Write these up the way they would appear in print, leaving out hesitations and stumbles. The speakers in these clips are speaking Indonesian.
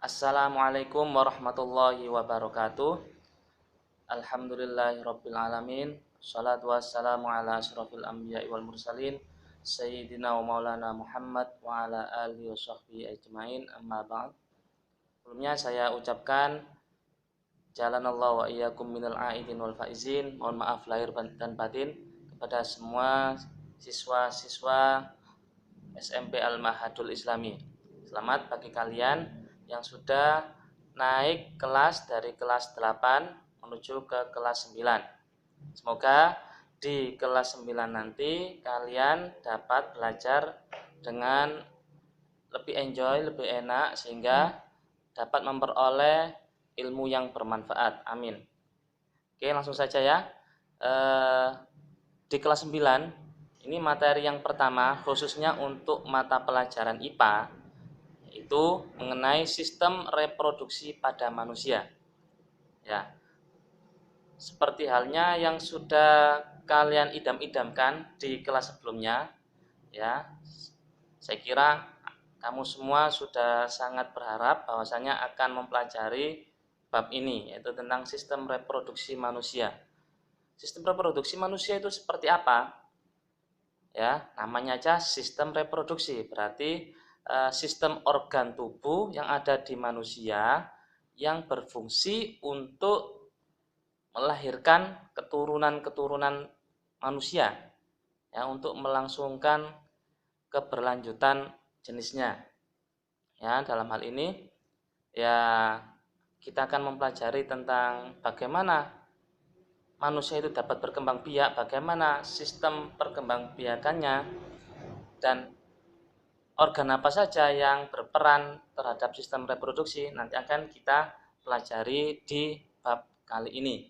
Assalamualaikum warahmatullahi wabarakatuh. Alhamdulillahirabbil alamin. Shalatu wassalamu ala asyrofil anbiya'i wal mursalin sayyidina wa maulana Muhammad wa ala alihi washabbihi ajmain. Amma ba'd. Sebelumnya saya ucapkan jalanallahu wa iyyakum minal aidin wal faizin. Mohon maaf lahir dan batin kepada semua siswa-siswa SMP Al-Mahadul Islami. Selamat bagi kalian yang sudah naik kelas dari kelas 8 menuju ke kelas 9. Semoga di kelas 9 nanti kalian dapat belajar dengan lebih enjoy, lebih enak, sehingga dapat memperoleh ilmu yang bermanfaat. Amin. Oke, langsung saja ya. Di kelas 9 ini materi yang pertama khususnya untuk mata pelajaran IPA, itu mengenai sistem reproduksi pada manusia. Ya. Seperti halnya yang sudah kalian idam-idamkan di kelas sebelumnya, ya. Saya kira kamu semua sudah sangat berharap bahwasanya akan mempelajari bab ini, yaitu tentang sistem reproduksi manusia. Sistem reproduksi manusia itu seperti apa? Ya, namanya aja sistem reproduksi, berarti sistem organ tubuh yang ada di manusia yang berfungsi untuk melahirkan keturunan-keturunan manusia, ya, untuk melangsungkan keberlanjutan jenisnya. Ya, dalam hal ini ya kita akan mempelajari tentang bagaimana manusia itu dapat berkembang biak, bagaimana sistem perkembangbiakannya, dan organ apa saja yang berperan terhadap sistem reproduksi nanti akan kita pelajari di bab kali ini.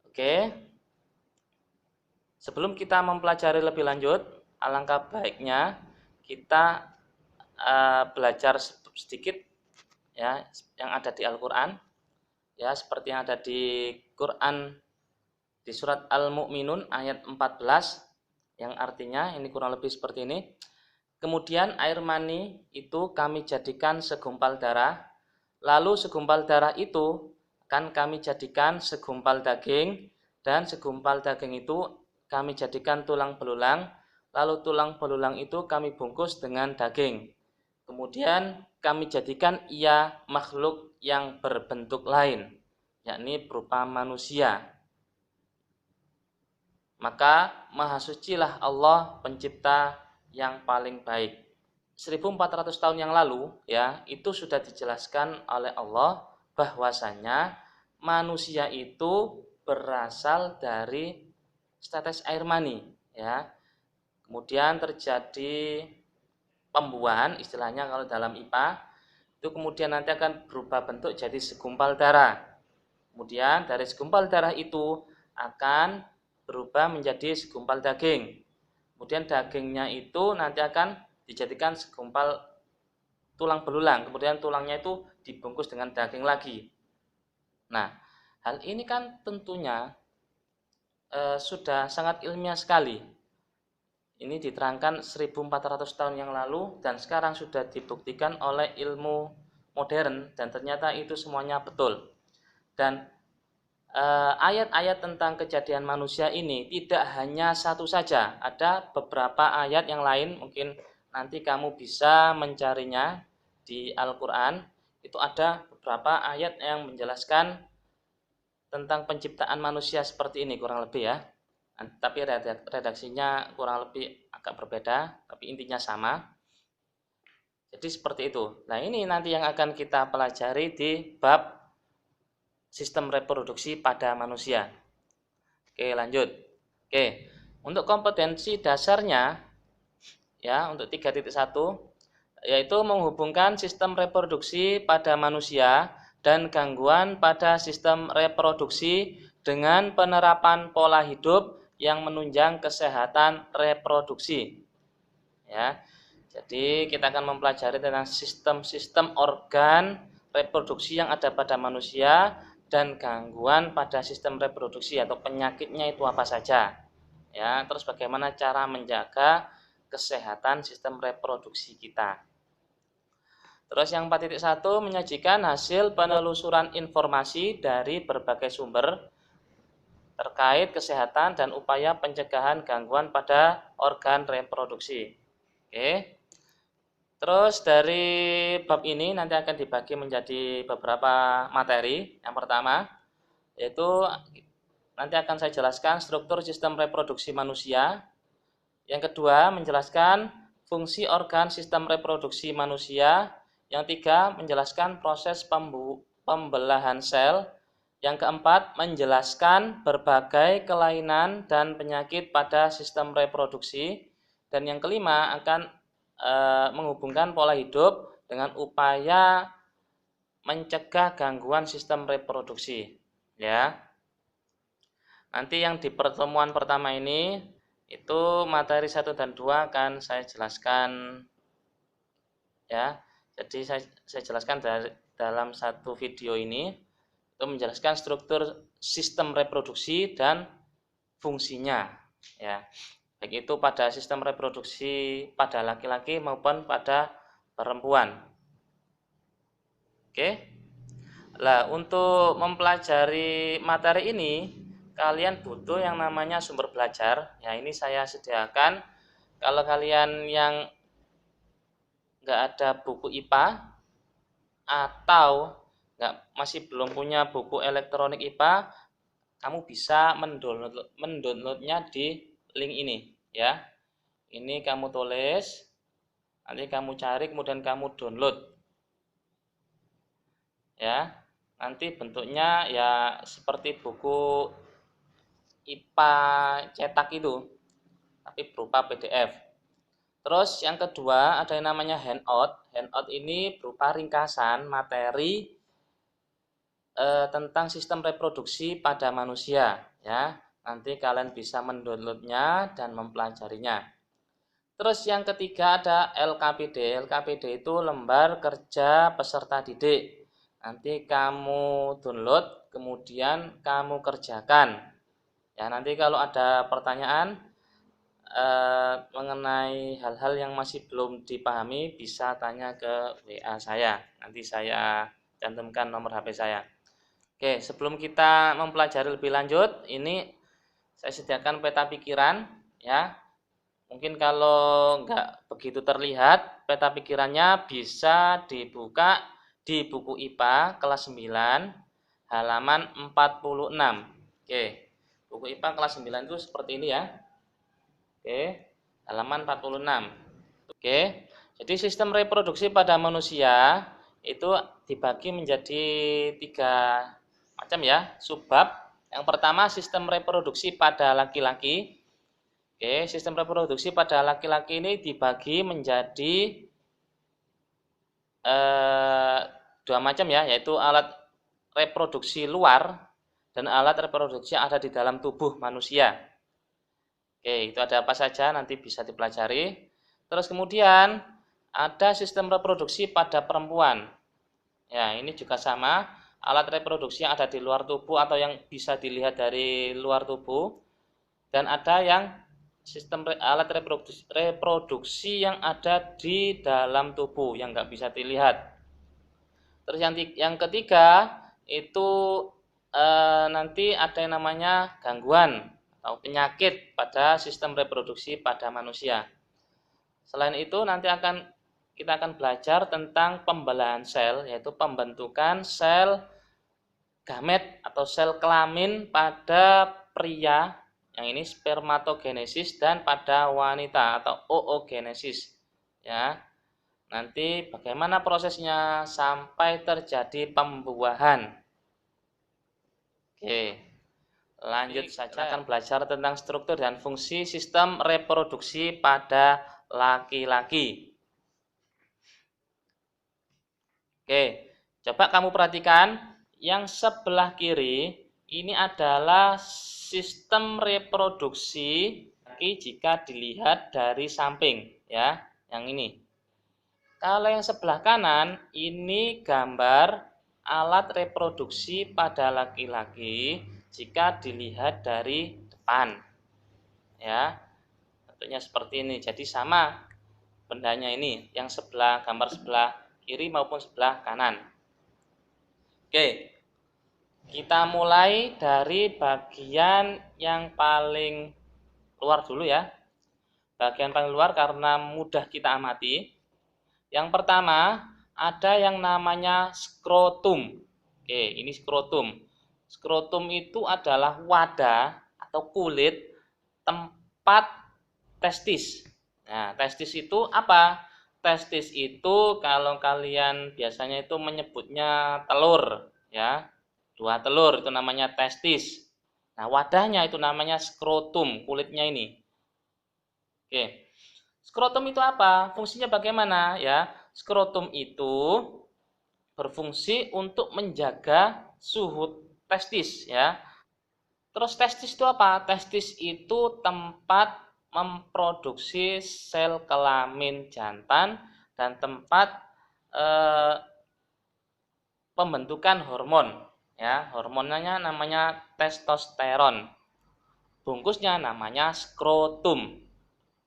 Oke. Sebelum kita mempelajari lebih lanjut, alangkah baiknya kita belajar sedikit ya yang ada di Al-Qur'an. Ya, seperti yang ada di Quran di surat Al-Mu'minun ayat 14 yang artinya ini kurang lebih seperti ini. Kemudian air mani itu kami jadikan segumpal darah, lalu segumpal darah itu akan kami jadikan segumpal daging, dan segumpal daging itu kami jadikan tulang belulang, lalu tulang belulang itu kami bungkus dengan daging. Kemudian kami jadikan ia makhluk yang berbentuk lain, yakni berupa manusia. Maka maha sucilah Allah pencipta yang paling baik. 1400 tahun yang lalu ya, itu sudah dijelaskan oleh Allah bahwasanya manusia itu berasal dari tetes air mani ya. Kemudian terjadi pembuahan, istilahnya kalau dalam IPA itu kemudian nanti akan berubah bentuk jadi segumpal darah. Kemudian dari segumpal darah itu akan berubah menjadi segumpal daging. Kemudian dagingnya itu nanti akan dijadikan segumpal tulang belulang. Kemudian tulangnya itu dibungkus dengan daging lagi. Nah, hal ini kan tentunya sudah sangat ilmiah sekali. Ini diterangkan 1400 tahun yang lalu dan sekarang sudah dibuktikan oleh ilmu modern dan ternyata itu semuanya betul. Dan ayat-ayat tentang kejadian manusia ini tidak hanya satu saja, ada beberapa ayat yang lain, mungkin nanti kamu bisa mencarinya di Al-Quran. Itu ada beberapa ayat yang menjelaskan tentang penciptaan manusia seperti ini kurang lebih ya. Tapi redaksinya kurang lebih agak berbeda, tapi intinya sama. Jadi seperti itu. Nah, ini nanti yang akan kita pelajari di bab sistem reproduksi pada manusia. Oke, lanjut. Oke, untuk kompetensi dasarnya ya, untuk 3.1 yaitu menghubungkan sistem reproduksi pada manusia dan gangguan pada sistem reproduksi dengan penerapan pola hidup yang menunjang kesehatan reproduksi. Ya. Jadi kita akan mempelajari tentang sistem-sistem organ reproduksi yang ada pada manusia dan gangguan pada sistem reproduksi atau penyakitnya itu apa saja. Ya, terus bagaimana cara menjaga kesehatan sistem reproduksi kita. Terus yang 4.1 menyajikan hasil penelusuran informasi dari berbagai sumber terkait kesehatan dan upaya pencegahan gangguan pada organ reproduksi. Oke. Terus dari bab ini nanti akan dibagi menjadi beberapa materi. Yang pertama yaitu nanti akan saya jelaskan struktur sistem reproduksi manusia. Yang kedua menjelaskan fungsi organ sistem reproduksi manusia. Yang tiga menjelaskan proses pembelahan sel. Yang keempat menjelaskan berbagai kelainan dan penyakit pada sistem reproduksi. Dan yang kelima akan menghubungkan pola hidup dengan upaya mencegah gangguan sistem reproduksi. Ya. Nanti yang di pertemuan pertama ini itu materi 1 dan 2 akan saya jelaskan ya. Jadi saya jelaskan dalam satu video ini itu menjelaskan struktur sistem reproduksi dan fungsinya ya. Baik itu pada sistem reproduksi pada laki-laki maupun pada perempuan. Oke. Lah, untuk mempelajari materi ini kalian butuh yang namanya sumber belajar. Ya, ini saya sediakan. Kalau kalian yang nggak ada buku IPA atau masih belum punya buku elektronik IPA, kamu bisa mendownloadnya di link ini ya. Ini kamu tulis, nanti kamu cari kemudian kamu download ya. Nanti bentuknya ya seperti buku IPA cetak itu, tapi berupa PDF. Terus yang kedua ada yang namanya handout. Handout ini berupa ringkasan materi tentang sistem reproduksi pada manusia ya. Nanti kalian bisa mendownloadnya dan mempelajarinya. Terus yang ketiga ada LKPD. LKPD itu lembar kerja peserta didik. Nanti kamu download kemudian kamu kerjakan. Ya, nanti kalau ada pertanyaan mengenai hal-hal yang masih belum dipahami bisa tanya ke WA saya. Nanti saya cantumkan nomor HP saya. Oke, sebelum kita mempelajari lebih lanjut, ini saya sediakan peta pikiran ya. Mungkin kalau nggak begitu terlihat, peta pikirannya bisa dibuka di buku IPA kelas 9 halaman 46. Oke. Buku IPA kelas 9 itu seperti ini ya. Oke, halaman 46. Oke, jadi sistem reproduksi pada manusia itu dibagi menjadi 3 macam ya, subbab. Yang pertama sistem reproduksi pada laki-laki. Oke, sistem reproduksi pada laki-laki ini dibagi menjadi 2 macam ya, yaitu alat reproduksi luar dan alat reproduksi yang ada di dalam tubuh manusia. Oke, itu ada apa saja nanti bisa dipelajari. Terus kemudian ada sistem reproduksi pada perempuan. Ya, ini juga sama, alat reproduksi yang ada di luar tubuh atau yang bisa dilihat dari luar tubuh. Dan ada yang sistem alat reproduksi yang ada di dalam tubuh yang nggak bisa dilihat. Terus yang ketiga itu nanti ada yang namanya gangguan atau penyakit pada sistem reproduksi pada manusia. Selain itu nanti kita akan belajar tentang pembelahan sel, yaitu pembentukan sel gamet atau sel kelamin pada pria, yang ini spermatogenesis, dan pada wanita atau oogenesis. Ya. Nanti bagaimana prosesnya sampai terjadi pembuahan. Oke. Lanjut saja akan belajar tentang struktur dan fungsi sistem reproduksi pada laki-laki. Oke, coba kamu perhatikan yang sebelah kiri ini adalah sistem reproduksi jika dilihat dari samping ya, yang ini. Kalau yang sebelah kanan ini gambar alat reproduksi pada laki-laki jika dilihat dari depan ya, bentuknya seperti ini. Jadi sama bendanya ini, yang gambar sebelah kiri maupun sebelah kanan. Oke, kita mulai dari bagian yang paling luar dulu ya. Bagian paling luar karena mudah kita amati. Yang pertama, ada yang namanya skrotum. Oke, ini skrotum. Skrotum itu adalah wadah atau kulit tempat testis. Nah, testis itu apa? Testis itu kalau kalian biasanya itu menyebutnya telur, ya. 2 telur itu namanya testis. Nah, wadahnya itu namanya skrotum, kulitnya ini. Oke. Skrotum itu apa? Fungsinya bagaimana ya? Skrotum itu berfungsi untuk menjaga suhu testis ya. Terus testis itu apa? Testis itu tempat memproduksi sel kelamin jantan dan tempat pembentukan hormon ya. Hormonnya namanya testosteron. Bungkusnya namanya skrotum.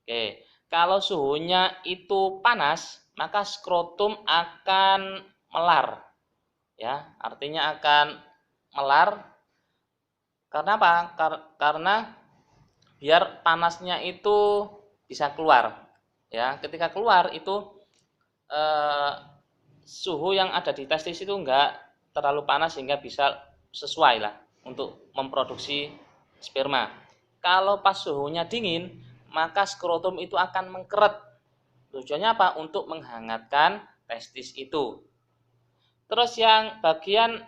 Oke, kalau suhunya itu panas, maka skrotum akan melar. Ya, artinya akan melar. Karena apa? Karena biar panasnya itu bisa keluar. Ya, ketika keluar itu suhu yang ada di testis itu enggak terlalu panas sehingga bisa sesuai lah untuk memproduksi sperma. Kalau pas suhunya dingin, maka skrotum itu akan mengkeret. Tujuannya apa? Untuk menghangatkan testis itu. Terus yang bagian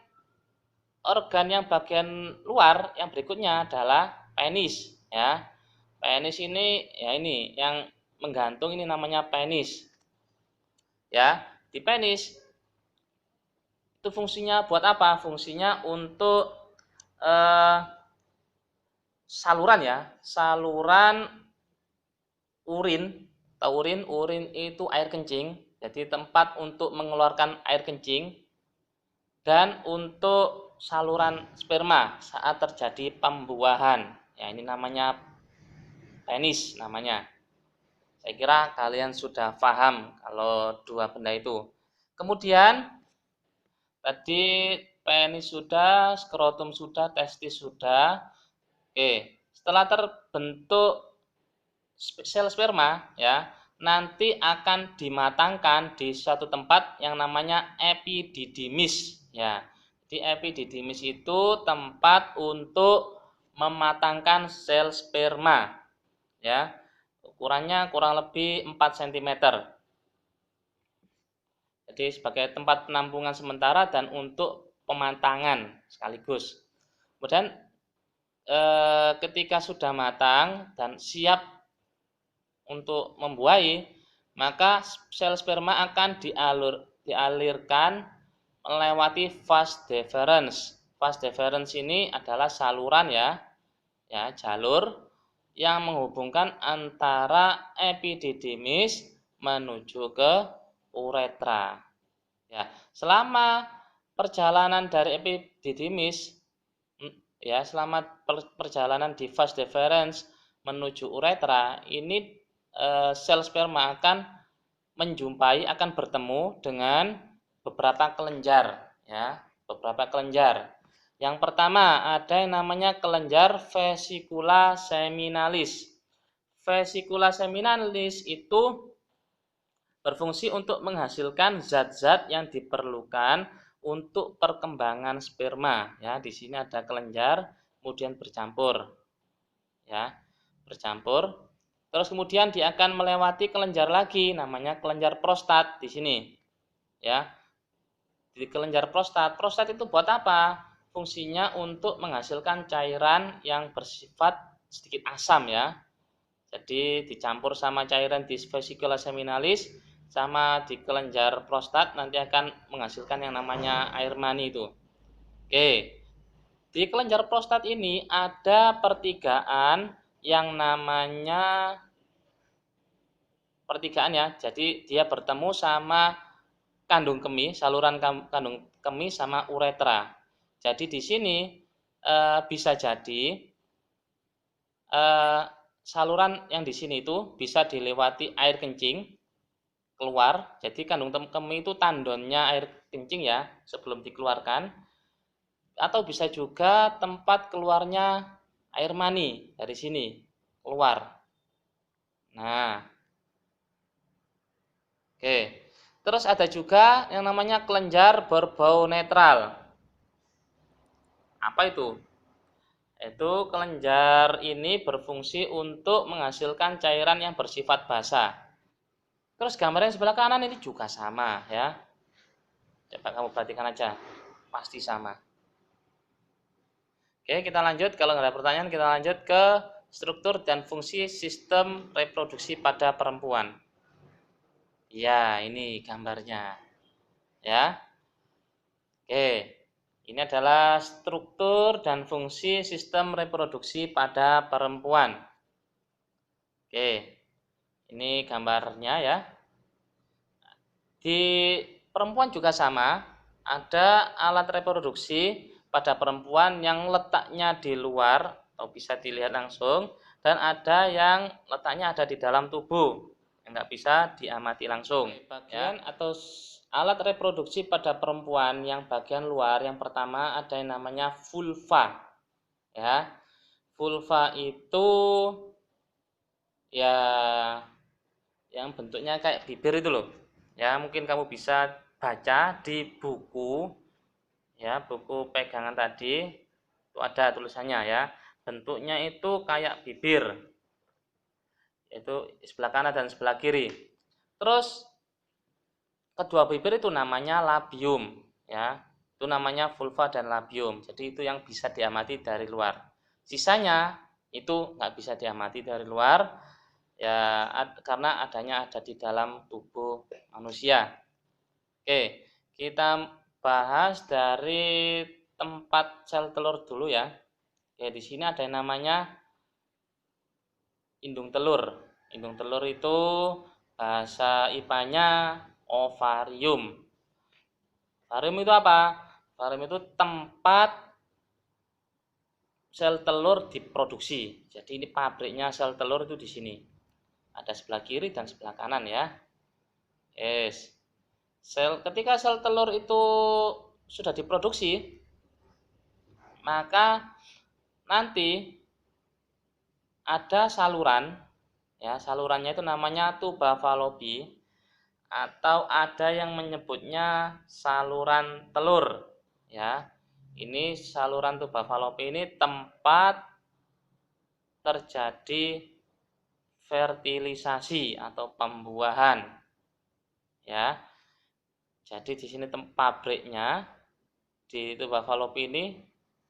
organ yang bagian luar yang berikutnya adalah penis ya. Penis ini ya ini yang menggantung ini namanya penis. Ya, di penis itu fungsinya buat apa? Fungsinya untuk saluran ya, saluran urin. Urin itu air kencing, jadi tempat untuk mengeluarkan air kencing dan untuk saluran sperma saat terjadi pembuahan. Ya, ini namanya penis namanya. Saya kira kalian sudah paham kalau dua benda itu. Kemudian tadi penis sudah, skrotum sudah, testis sudah. Oke, setelah terbentuk sel sperma ya, nanti akan dimatangkan di suatu tempat yang namanya epididymis ya. Di epididymis itu tempat untuk mematangkan sel sperma ya. Ukurannya kurang lebih 4 cm. Jadi sebagai tempat penampungan sementara dan untuk pemantangan sekaligus. Kemudian ketika sudah matang dan siap untuk membuahi, maka sel sperma akan dialirkan melewati vas deferens. Vas deferens ini adalah saluran ya, jalur yang menghubungkan antara epididymis menuju ke uretra. Ya, selama perjalanan dari epididymis ya, selama perjalanan di vas deferens menuju uretra, ini sel sperma akan bertemu dengan beberapa kelenjar ya, beberapa kelenjar. Yang pertama ada yang namanya kelenjar vesicula seminalis. Vesicula seminalis itu berfungsi untuk menghasilkan zat-zat yang diperlukan untuk perkembangan sperma ya. Di sini ada kelenjar kemudian bercampur ya, bercampur. Terus kemudian dia akan melewati kelenjar lagi namanya kelenjar prostat di sini. Ya. Di kelenjar prostat. Prostat itu buat apa? Fungsinya untuk menghasilkan cairan yang bersifat sedikit asam ya. Jadi dicampur sama cairan di vesicula seminalis sama di kelenjar prostat nanti akan menghasilkan yang namanya air mani itu. Oke. Di kelenjar prostat ini ada pertigaan yang namanya pertigaan ya. Jadi dia bertemu sama kandung kemih, saluran kandung kemih sama uretra. Jadi di sini bisa jadi saluran yang di sini itu bisa dilewati air kencing keluar. Jadi kandung kemih itu tandonnya air kencing ya sebelum dikeluarkan. Atau bisa juga tempat keluarnya air mani dari sini keluar. Nah, oke. Terus ada juga yang namanya kelenjar berbau netral. Apa itu? Itu kelenjar ini berfungsi untuk menghasilkan cairan yang bersifat basah. Terus gambar yang sebelah kanan ini juga sama ya. Coba kamu perhatikan aja. Pasti sama. Oke, kita lanjut. Kalau nggak ada pertanyaan, kita lanjut ke struktur dan fungsi sistem reproduksi pada perempuan. Ya, ini gambarnya. Ya. Oke. Ini adalah struktur dan fungsi sistem reproduksi pada perempuan. Oke. Ini gambarnya ya. Di perempuan juga sama, ada alat reproduksi pada perempuan yang letaknya di luar atau bisa dilihat langsung, dan ada yang letaknya ada di dalam tubuh yang nggak bisa diamati langsung. Bagian atau alat reproduksi pada perempuan yang bagian luar, yang pertama ada yang namanya vulva. Ya, vulva itu ya yang bentuknya kayak bibir itu loh. Ya, mungkin kamu bisa baca di buku ya, buku pegangan tadi itu ada tulisannya ya. Bentuknya itu kayak bibir. Yaitu sebelah kanan dan sebelah kiri. Terus kedua bibir itu namanya labium ya. Itu namanya vulva dan labium. Jadi itu yang bisa diamati dari luar. Sisanya itu nggak bisa diamati dari luar ya, karena adanya ada di dalam tubuh manusia. Oke, kita bahas dari tempat sel telur dulu ya. Oke, di sini ada yang namanya indung telur. Indung telur itu bahasa IPA-nya ovarium. Ovarium itu apa? Ovarium itu tempat sel telur diproduksi. Jadi ini pabriknya sel telur itu di sini. Ada sebelah kiri dan sebelah kanan ya. Yes. Ketika sel telur itu sudah diproduksi, maka nanti ada saluran ya, salurannya itu namanya tuba Fallopi, atau ada yang menyebutnya saluran telur ya. Ini saluran tuba Fallopi ini tempat terjadi fertilisasi atau pembuahan ya. Jadi di sini pabriknya di tuba Fallopi ini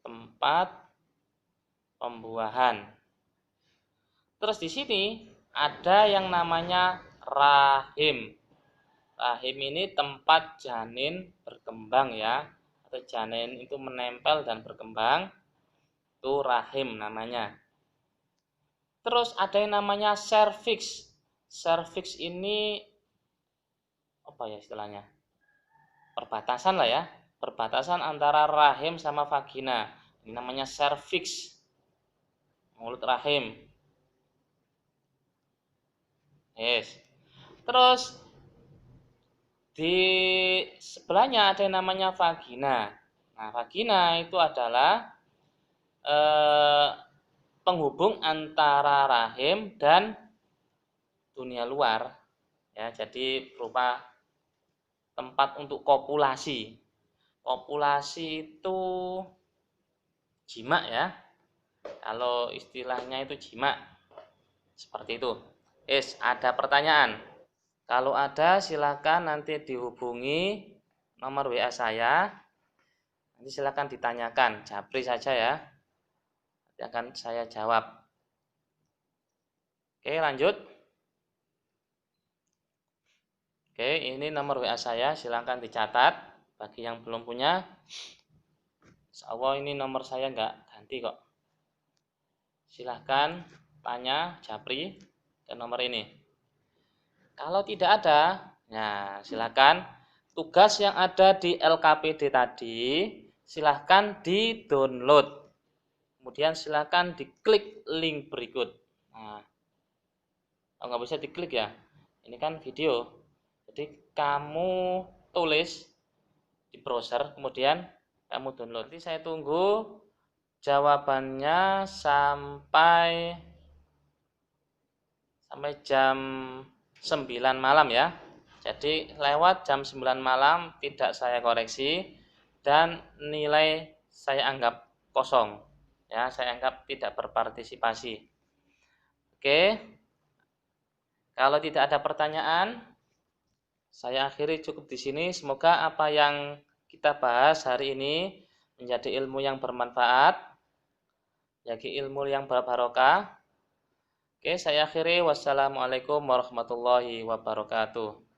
tempat pembuahan. Terus di sini ada yang namanya rahim. Rahim ini tempat janin berkembang ya, atau janin itu menempel dan berkembang. Itu rahim namanya. Terus ada yang namanya serviks. Serviks ini apa ya istilahnya? Perbatasan lah ya, perbatasan antara rahim sama vagina. Ini namanya serviks. Mulut rahim. Yes. Terus di sebelahnya ada yang namanya vagina. Nah, vagina itu adalah penghubung antara rahim dan dunia luar. Ya, jadi berupa tempat untuk kopulasi. Kopulasi itu jima ya. Kalau istilahnya itu jima. Seperti itu. Ada pertanyaan? Kalau ada silakan nanti dihubungi nomor WA saya. Nanti silakan ditanyakan, japri saja ya. Nanti akan saya jawab. Oke, lanjut. Oke, ini nomor WA saya, silakan dicatat. Bagi yang belum punya, insya Allah ini nomor saya nggak ganti kok. Silahkan tanya, japri ke nomor ini. Kalau tidak ada, nah silakan tugas yang ada di LKPD tadi silahkan di-download. Kemudian silakan diklik link berikut. Nah, nggak bisa diklik ya. Ini kan video. Jadi kamu tulis di browser, kemudian kamu download. Nanti saya tunggu jawabannya sampai jam 9 malam ya. Jadi lewat jam 9 malam tidak saya koreksi dan nilai saya anggap kosong. Ya, saya anggap tidak berpartisipasi. Oke. Kalau tidak ada pertanyaan, saya akhiri cukup di sini. Semoga apa yang kita bahas hari ini menjadi ilmu yang bermanfaat, jadi ilmu yang barokah. Oke, saya akhiri. Wassalamualaikum warahmatullahi wabarakatuh.